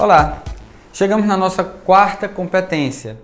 Olá, chegamos na nossa quarta competência,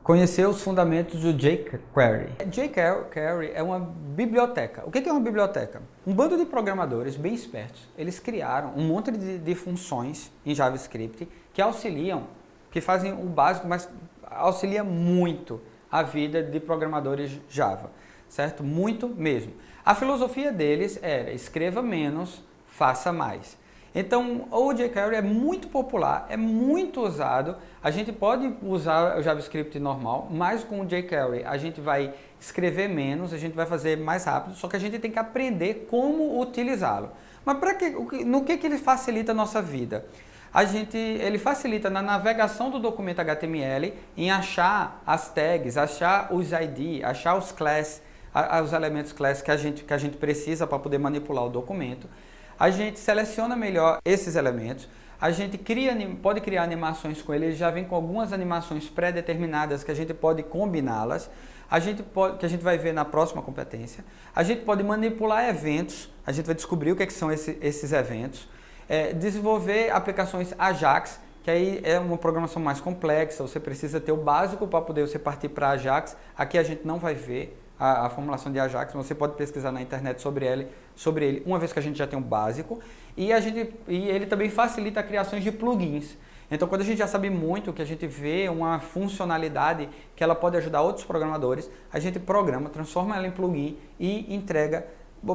conhecer os fundamentos do jQuery. jQuery é uma biblioteca. O que é uma biblioteca? Um bando de programadores bem espertos, eles criaram um monte de funções em JavaScript que auxiliam, que fazem o básico, mas auxilia muito a vida de programadores Java, certo? Muito mesmo. A filosofia deles era escreva menos, faça mais. Então, o jQuery é muito popular, é muito usado. A gente pode usar o JavaScript normal, mas com o jQuery a gente vai escrever menos, a gente vai fazer mais rápido, só que a gente tem que aprender como utilizá-lo. Mas no que ele facilita a nossa vida? Ele facilita na navegação do documento HTML, em achar as tags, achar os ID, achar os class, os elementos class que a gente precisa para poder manipular o documento. A gente seleciona melhor esses elementos, a gente pode criar animações com ele já vem com algumas animações pré-determinadas que a gente pode combiná-las, que a gente vai ver na próxima competência. A gente pode manipular eventos, a gente vai descobrir o que são esses eventos, desenvolver aplicações Ajax, que aí é uma programação mais complexa, você precisa ter o básico para poder você partir para Ajax. Aqui a gente não vai ver a formulação de Ajax, mas você pode pesquisar na internet sobre ele, uma vez que a gente já tem o básico, e ele também facilita a criação de plugins. Então, quando a gente já sabe muito, que a gente vê uma funcionalidade que ela pode ajudar outros programadores, a gente programa, transforma ela em plugin e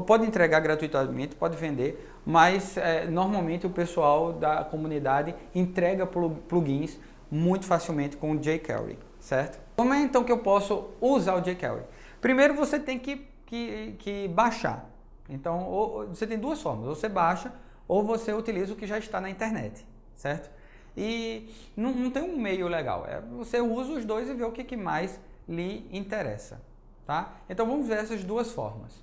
pode entregar gratuitamente, pode vender, mas normalmente o pessoal da comunidade entrega plugins muito facilmente com o jQuery, certo? Como é então que eu posso usar o jQuery? Primeiro você tem que baixar. Então, você tem duas formas, ou você baixa ou você utiliza o que já está na internet, certo? E não tem um meio legal, você usa os dois e vê o que mais lhe interessa, tá? Então vamos ver essas duas formas.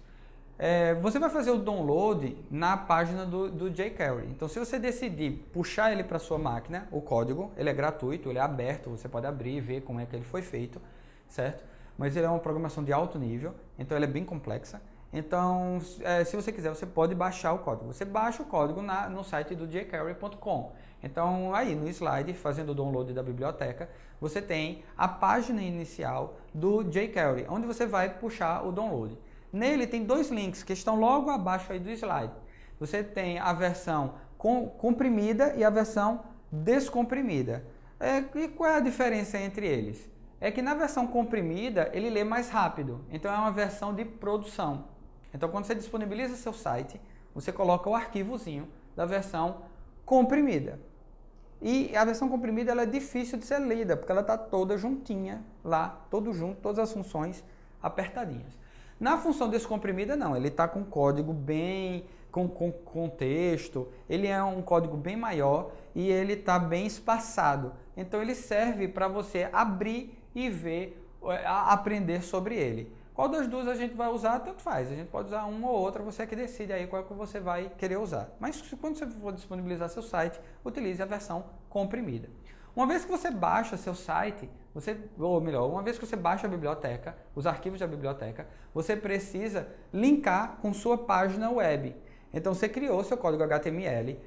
Você vai fazer o download na página do jQuery. Então, se você decidir puxar ele para sua máquina, o código, ele é gratuito, ele é aberto, você pode abrir e ver como é que ele foi feito, certo? Mas ele é uma programação de alto nível, então ele é bem complexa. Então, se você quiser, você pode baixar o código. Você baixa o código no site do jQuery.com. Então, aí no slide, fazendo o download da biblioteca, você tem a página inicial do jQuery, onde você vai puxar o download. Nele tem dois links que estão logo abaixo aí do slide. Você tem a versão comprimida e a versão descomprimida. E qual é a diferença entre eles? É que na versão comprimida ele lê mais rápido, então é uma versão de produção. Então quando você disponibiliza seu site, você coloca o arquivozinho da versão comprimida. E a versão comprimida ela é difícil de ser lida, porque ela está toda juntinha lá, todo junto, todas as funções apertadinhas. Na função descomprimida não, ele está com código bem, com contexto, ele é um código bem maior e ele está bem espaçado. Então ele serve para você abrir e ver, aprender sobre ele. Qual das duas a gente vai usar, tanto faz. A gente pode usar uma ou outra, você é que decide aí qual que você vai querer usar. Mas quando você for disponibilizar seu site, utilize a versão comprimida. Uma vez que você baixa seu site, uma vez que você baixa a biblioteca, os arquivos da biblioteca, você precisa linkar com sua página web. Então você criou seu código HTML,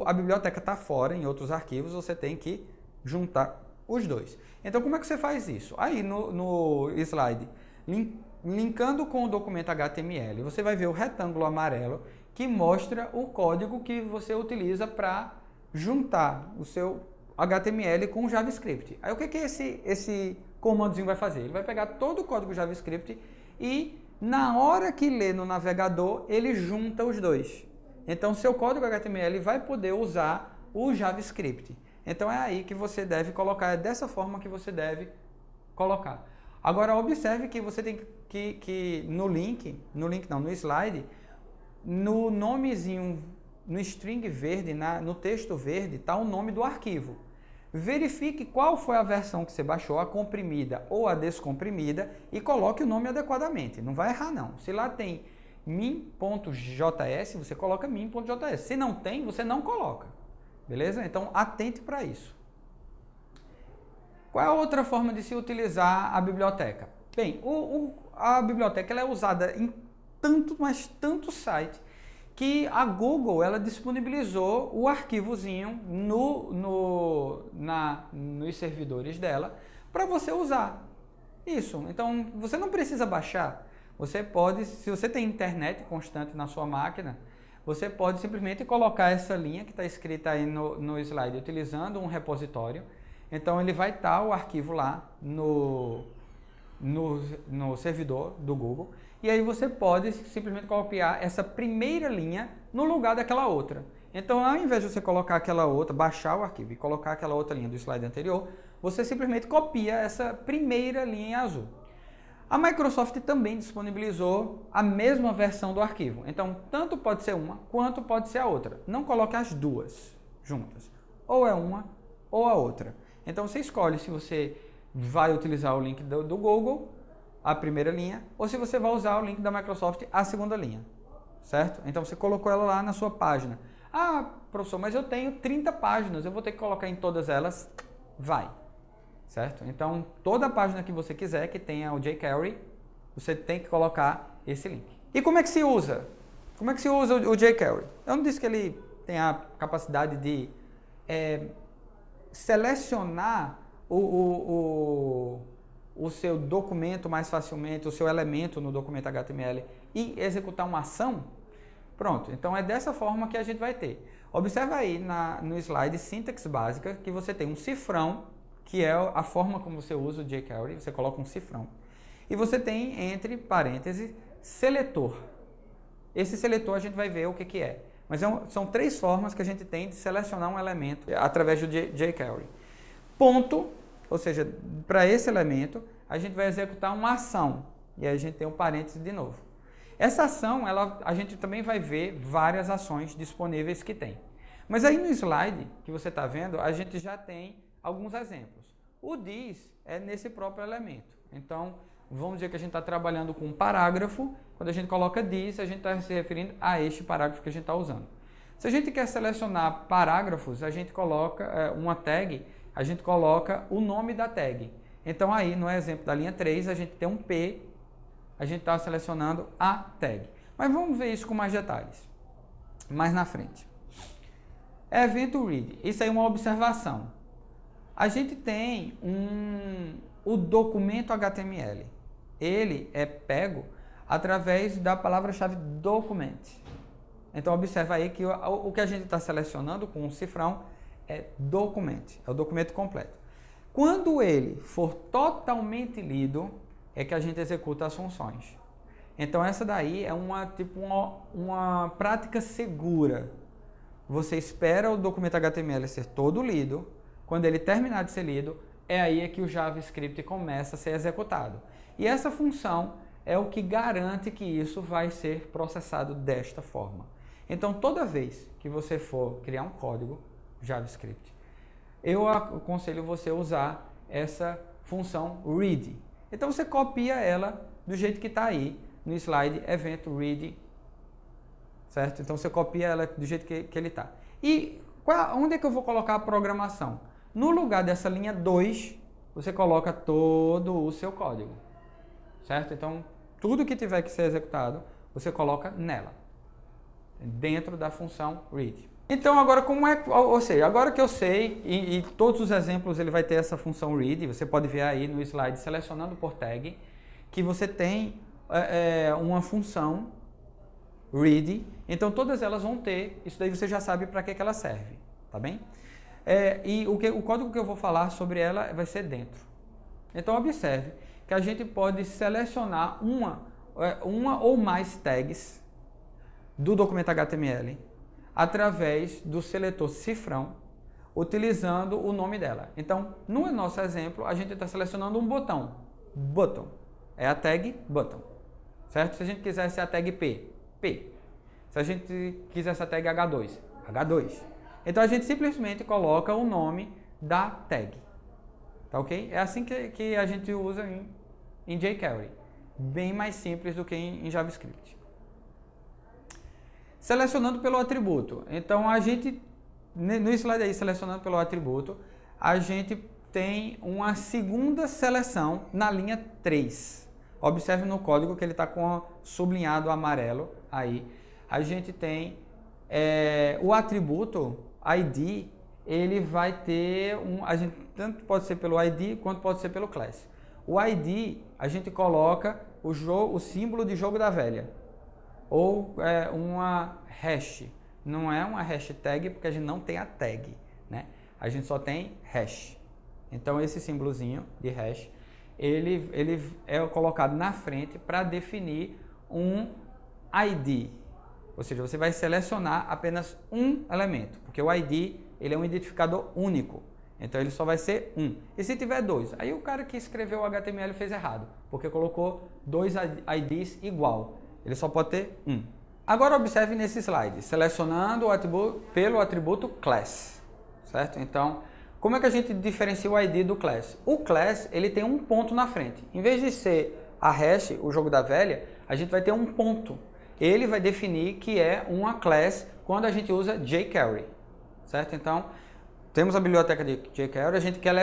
a biblioteca está fora em outros arquivos, você tem que juntar os dois. Então como é que você faz isso? Aí no slide, linkando com o documento HTML, você vai ver o retângulo amarelo que mostra o código que você utiliza para juntar o seu HTML com o JavaScript. Aí o que esse comandozinho vai fazer? Ele vai pegar todo o código JavaScript e na hora que lê no navegador, ele junta os dois. Então seu código HTML vai poder usar o JavaScript. Então é aí que você deve colocar, é dessa forma que você deve colocar. Agora observe que você tem que no slide, no nomezinho, no string verde, no texto verde, está o nome do arquivo. Verifique qual foi a versão que você baixou, a comprimida ou a descomprimida, e coloque o nome adequadamente. Não vai errar não. Se lá tem min.js, você coloca min.js. Se não tem, você não coloca. Beleza? Então atente para isso. Qual é a outra forma de se utilizar a biblioteca? Bem, a biblioteca ela é usada em tanto site que a Google ela disponibilizou o arquivozinho nos servidores dela para você usar. Isso, então você não precisa baixar. Você pode, se você tem internet constante na sua máquina, você pode simplesmente colocar essa linha que está escrita aí no slide utilizando um repositório. Então ele vai estar o arquivo lá no servidor do Google. E aí você pode simplesmente copiar essa primeira linha no lugar daquela outra. Então ao invés de você colocar aquela outra, baixar o arquivo e colocar aquela outra linha do slide anterior, você simplesmente copia essa primeira linha em azul. A Microsoft também disponibilizou a mesma versão do arquivo. Então, tanto pode ser uma, quanto pode ser a outra. Não coloque as duas juntas. Ou é uma, ou a outra. Então, você escolhe se você vai utilizar o link do Google, a primeira linha, ou se você vai usar o link da Microsoft, a segunda linha. Certo? Então, você colocou ela lá na sua página. Ah, professor, mas eu tenho 30 páginas, eu vou ter que colocar em todas elas? Vai. Certo? Então, toda a página que você quiser que tenha o jQuery, você tem que colocar esse link. E como é que se usa? Como é que se usa o jQuery? Eu não disse que ele tem a capacidade de selecionar o seu documento mais facilmente, o seu elemento no documento HTML e executar uma ação? Pronto, então é dessa forma que a gente vai ter. Observa aí no slide sintaxe básica que você tem um cifrão, que é a forma como você usa o jQuery, você coloca um cifrão. E você tem, entre parênteses, seletor. Esse seletor a gente vai ver o que é. Mas são três formas que a gente tem de selecionar um elemento através do jQuery. Ponto, ou seja, para esse elemento, a gente vai executar uma ação. E aí a gente tem um parênteses de novo. Essa ação, a gente também vai ver várias ações disponíveis que tem. Mas aí no slide que você está vendo, a gente já tem alguns exemplos. O this é nesse próprio elemento. Então, vamos dizer que a gente está trabalhando com um parágrafo. Quando a gente coloca this, a gente está se referindo a este parágrafo que a gente está usando. Se a gente quer selecionar parágrafos, a gente coloca uma tag, a gente coloca o nome da tag. Então, aí, no exemplo da linha 3, a gente tem um P, a gente está selecionando a tag. Mas vamos ver isso com mais detalhes, mais na frente. Evento read. Isso aí é uma observação. A gente tem o documento HTML. Ele é pego através da palavra-chave document. Então, observa aí que o que a gente está selecionando com um cifrão é document, é o documento completo. Quando ele for totalmente lido, é que a gente executa as funções. Então, essa daí é uma prática segura. Você espera o documento HTML ser todo lido. Quando ele terminar de ser lido, é aí que o JavaScript começa a ser executado. E essa função é o que garante que isso vai ser processado desta forma. Então, toda vez que você for criar um código JavaScript, eu aconselho você a usar essa função read. Então, você copia ela do jeito que está aí no slide evento read, certo? Então, você copia ela do jeito que ele está. E onde é que eu vou colocar a programação? No lugar dessa linha 2, você coloca todo o seu código, certo? Então, tudo que tiver que ser executado, você coloca nela, dentro da função read. Então, agora ou seja, agora que eu sei, e todos os exemplos ele vai ter essa função read, você pode ver aí no slide selecionando por tag, que você tem uma função read, então todas elas vão ter, isso daí você já sabe para que ela serve, tá bem? E o código que eu vou falar sobre ela vai ser dentro. Então observe que a gente pode selecionar uma ou mais tags do documento HTML através do seletor cifrão, utilizando o nome dela. Então, no nosso exemplo, a gente está selecionando um botão. Button. É a tag button. Certo? Se a gente quisesse a tag P, P. Se a gente quisesse a tag H2, H2. Então, a gente simplesmente coloca o nome da tag. Tá ok? É assim que a gente usa em jQuery. Bem mais simples do que em JavaScript. Selecionando pelo atributo. Então, a gente, no slide aí, selecionando pelo atributo, a gente tem uma segunda seleção na linha 3. Observe no código que ele está com sublinhado amarelo aí. a gente tem o atributo ID, ele vai ter a gente tanto pode ser pelo ID quanto pode ser pelo class. O ID a gente coloca o símbolo de jogo da velha ou uma hash. Não é uma hashtag porque a gente não tem a tag, né? A gente só tem hash. Então esse símbolozinho de hash ele é colocado na frente para definir um ID. Ou seja, você vai selecionar apenas um elemento, porque o ID ele é um identificador único. Então ele só vai ser um. E se tiver dois? Aí o cara que escreveu o HTML fez errado, porque colocou dois IDs igual. Ele só pode ter um. Agora observe nesse slide, selecionando o atributo pelo atributo class, certo? Então, como é que a gente diferencia o ID do class? O class ele tem um ponto na frente. Em vez de ser a hash, o jogo da velha, a gente vai ter um ponto. Ele vai definir que é uma class quando a gente usa jQuery, certo? Então, temos a biblioteca de jQuery, a gente quer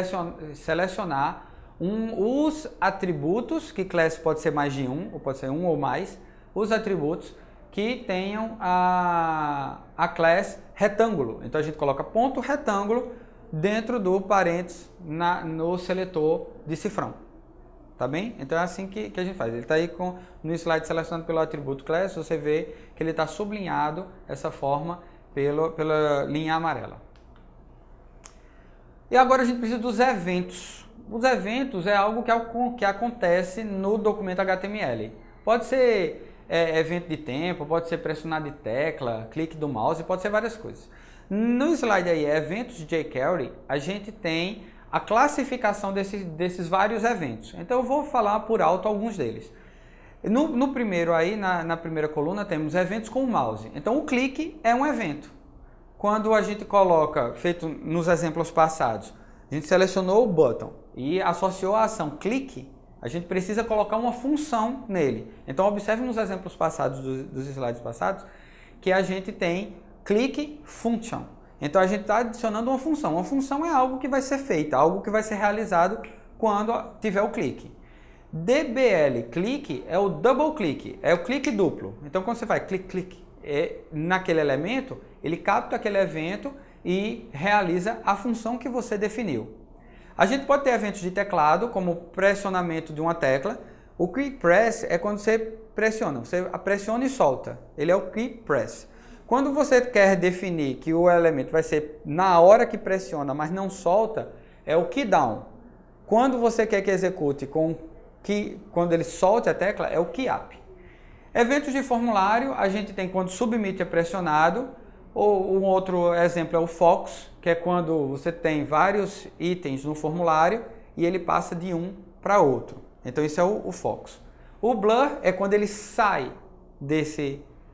selecionar os atributos, que class pode ser mais de um, ou pode ser um ou mais, os atributos que tenham a class retângulo. Então a gente coloca ponto retângulo dentro do parênteses no seletor de cifrão. Tá bem? Então é assim que a gente faz. Ele está aí no slide selecionado pelo atributo class, você vê que ele está sublinhado essa forma pela linha amarela. E agora a gente precisa dos eventos. Os eventos é algo que acontece no documento HTML. Pode ser evento de tempo, pode ser pressionar de tecla, clique do mouse, pode ser várias coisas. No slide aí, eventos de jQuery, a gente tem a classificação desses vários eventos. Então eu vou falar por alto alguns deles. No primeiro aí, na primeira coluna, temos eventos com o mouse. Então o clique é um evento. Quando a gente coloca, feito nos exemplos passados, a gente selecionou o button e associou a ação clique, a gente precisa colocar uma função nele. Então observe nos exemplos passados, dos slides passados, que a gente tem click function. Então a gente está adicionando uma função. Uma função é algo que vai ser feito, algo que vai ser realizado quando tiver o clique. DBL clique é o double click, é o clique duplo. Então quando você faz clique naquele elemento, ele capta aquele evento e realiza a função que você definiu. A gente pode ter eventos de teclado, como pressionamento de uma tecla. O quick press é quando você pressiona e solta. Ele é o quick press. Quando você quer definir que o elemento vai ser na hora que pressiona, mas não solta, é o key down. Quando você quer que execute quando ele solte a tecla, é o key up. Eventos de formulário, a gente tem quando submit é pressionado, ou um outro exemplo é o Focus, que é quando você tem vários itens no formulário e ele passa de um para outro. Então isso é o Focus. O Blur é quando ele sai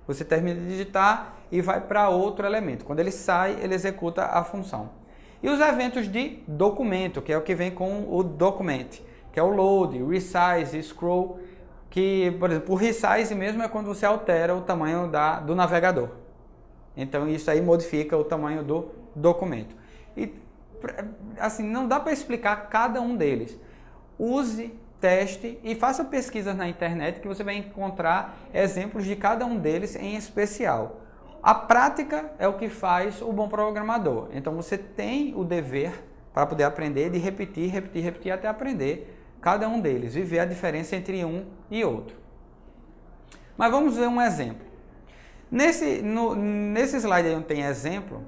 você termina de digitar e vai para outro elemento. Quando ele sai, ele executa a função. E os eventos de documento, que é o que vem com o document, que é o load, resize, scroll, que, por exemplo, o resize mesmo é quando você altera o tamanho do navegador. Então isso aí modifica o tamanho do documento. E assim, não dá para explicar cada um deles. Use, teste e faça pesquisas na internet que você vai encontrar exemplos de cada um deles em especial. A prática é o que faz o bom programador. Então você tem o dever para poder aprender de repetir até aprender cada um deles, viver a diferença entre um e outro. Mas vamos ver um exemplo. Nesse slide aí onde tem exemplo,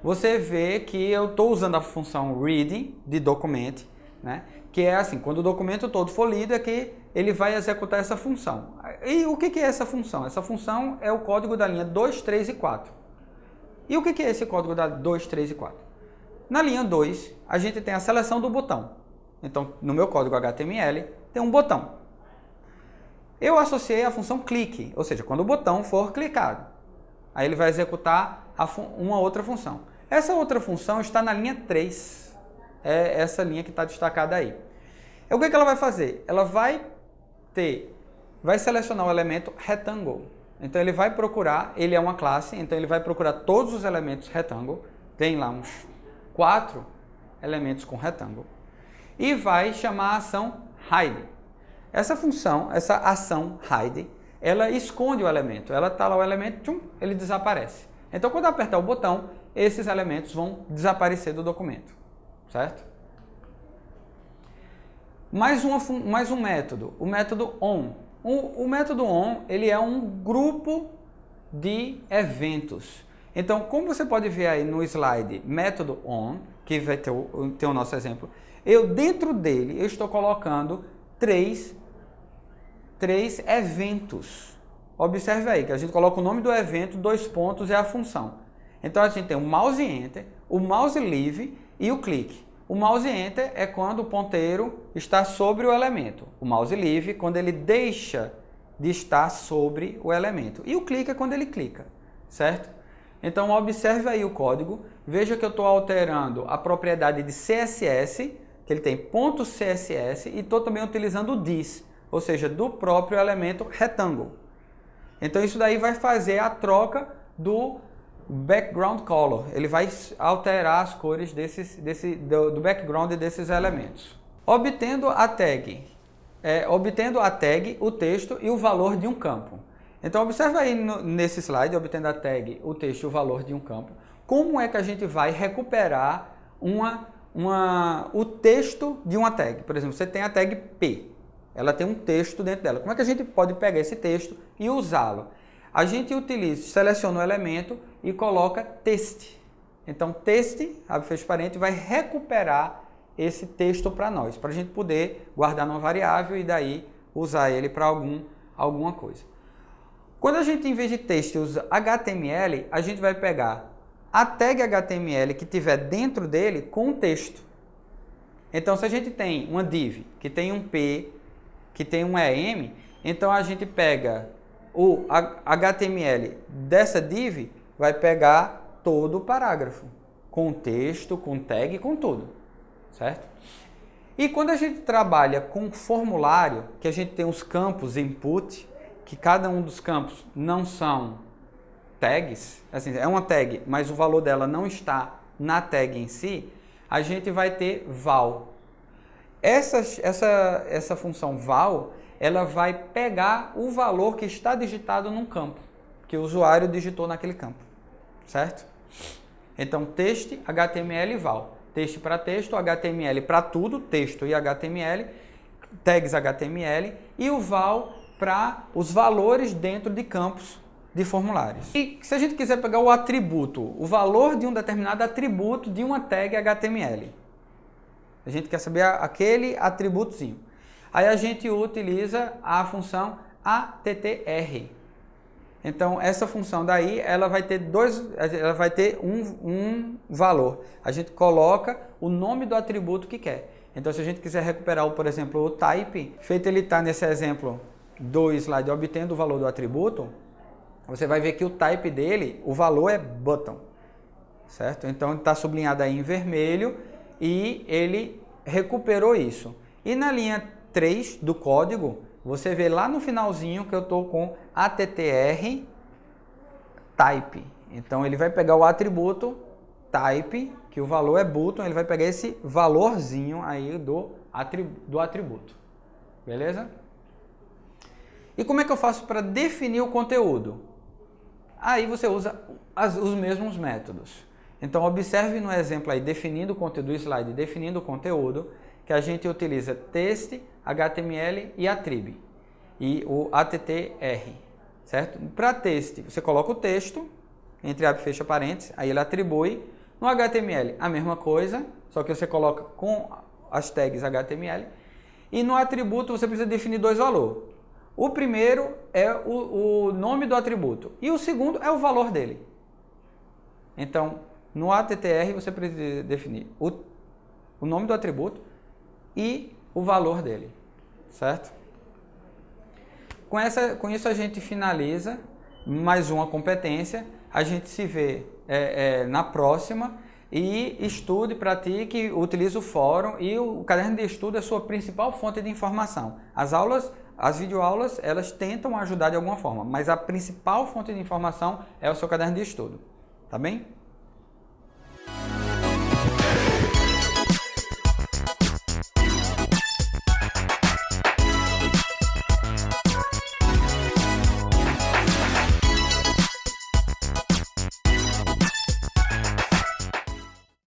você vê que eu estou usando a função read de document, né? Que é assim, quando o documento todo for lido é que ele vai executar essa função. E o que é essa função? Essa função é o código da linha 2, 3 e 4. E o que é esse código da 2, 3 e 4? Na linha 2, a gente tem a seleção do botão. Então, no meu código HTML, tem um botão. Eu associei a função clique, ou seja, quando o botão for clicado. Aí ele vai executar uma outra função. Essa outra função está na linha 3. É essa linha que está destacada aí. O que ela vai fazer? Ela vai selecionar o elemento rectangle. Então ele vai procurar, ele é uma classe, então ele vai procurar todos os elementos rectangle. Tem lá uns 4 elementos com rectangle. E vai chamar a ação hide. Essa função, essa ação hide, ela esconde o elemento. Ela está lá o elemento, tchum, ele desaparece. Então, quando eu apertar o botão, esses elementos vão desaparecer do documento, certo? Mais um método, o método ON. O método ON, ele é um grupo de eventos. Então, como você pode ver aí no slide método ON, que vai ter o nosso exemplo, dentro dele, eu estou colocando três eventos. Observe aí, que a gente coloca o nome do evento, 2 pontos é a função. Então, a gente tem o mouse enter, o mouse leave e o click. O mouse enter é quando o ponteiro está sobre o elemento. O mouse leave é quando ele deixa de estar sobre o elemento. E o click é quando ele clica, certo? Então, observe aí o código. Veja que eu estou alterando a propriedade de CSS, que ele tem ponto .css, e estou também utilizando o this, ou seja, do próprio elemento retângulo. Então, isso daí vai fazer a troca do background color. Ele vai alterar as cores do background desses elementos. Obtendo a tag, o texto e o valor de um campo. Então, observe aí nesse slide, obtendo a tag, o texto e o valor de um campo, como é que a gente vai recuperar o texto de uma tag. Por exemplo, você tem a tag P, ela tem um texto dentro dela. Como é que a gente pode pegar esse texto e usá-lo? A gente seleciona o elemento e coloca text. Então, text, abre fecha parênteses, vai recuperar esse texto para nós, para a gente poder guardar numa variável e daí usar ele para alguma coisa. Quando a gente, em vez de texto, usa HTML, a gente vai pegar a tag HTML que tiver dentro dele com o texto. Então, se a gente tem uma div que tem um P, que tem um EM, então a gente pega o HTML dessa div, vai pegar todo o parágrafo, com texto, com tag, com tudo, certo? E quando a gente trabalha com formulário, que a gente tem os campos input, que cada um dos campos não são tags, assim, é uma tag, mas o valor dela não está na tag em si, a gente vai ter val. Essa função val, ela vai pegar o valor que está digitado num campo, que o usuário digitou naquele campo, certo? Então, text, HTML e val. Text para texto, HTML para tudo, texto e HTML, tags HTML, e o val para os valores dentro de campos de formulários. E se a gente quiser pegar o atributo, o valor de um determinado atributo de uma tag HTML, a gente quer saber aquele atributozinho. Aí a gente utiliza a função attr. Então, essa função daí, ela vai ter um valor. A gente coloca o nome do atributo que quer. Então, se a gente quiser recuperar, por exemplo, o type, feito ele estar nesse exemplo do slide, obtendo o valor do atributo, você vai ver que o type dele, o valor é button, certo? Então, ele está sublinhado aí em vermelho e ele recuperou isso. E na linha 3 do código, você vê lá no finalzinho que eu estou com attr type. Então, ele vai pegar o atributo type, que o valor é button, ele vai pegar esse valorzinho aí do atributo. Beleza? E como é que eu faço para definir o conteúdo? Aí você usa os mesmos métodos. Então, observe no exemplo aí, definindo o conteúdo, do slide, definindo o conteúdo, que a gente utiliza text, HTML e attrib. E o attr, certo? Para text, você coloca o texto, entre abre e fecha parênteses, aí ele atribui. No HTML, a mesma coisa, só que você coloca com as tags HTML. E no atributo, você precisa definir 2 valores. O primeiro é o nome do atributo e o segundo é o valor dele. Então, no attr você precisa definir o nome do atributo e o valor dele, certo? Com isso a gente finaliza mais uma competência. A gente se vê na próxima e estude, pratique, utilize o fórum e o caderno de estudo é a sua principal fonte de informação. As videoaulas, elas tentam ajudar de alguma forma, mas a principal fonte de informação é o seu caderno de estudo, tá bem?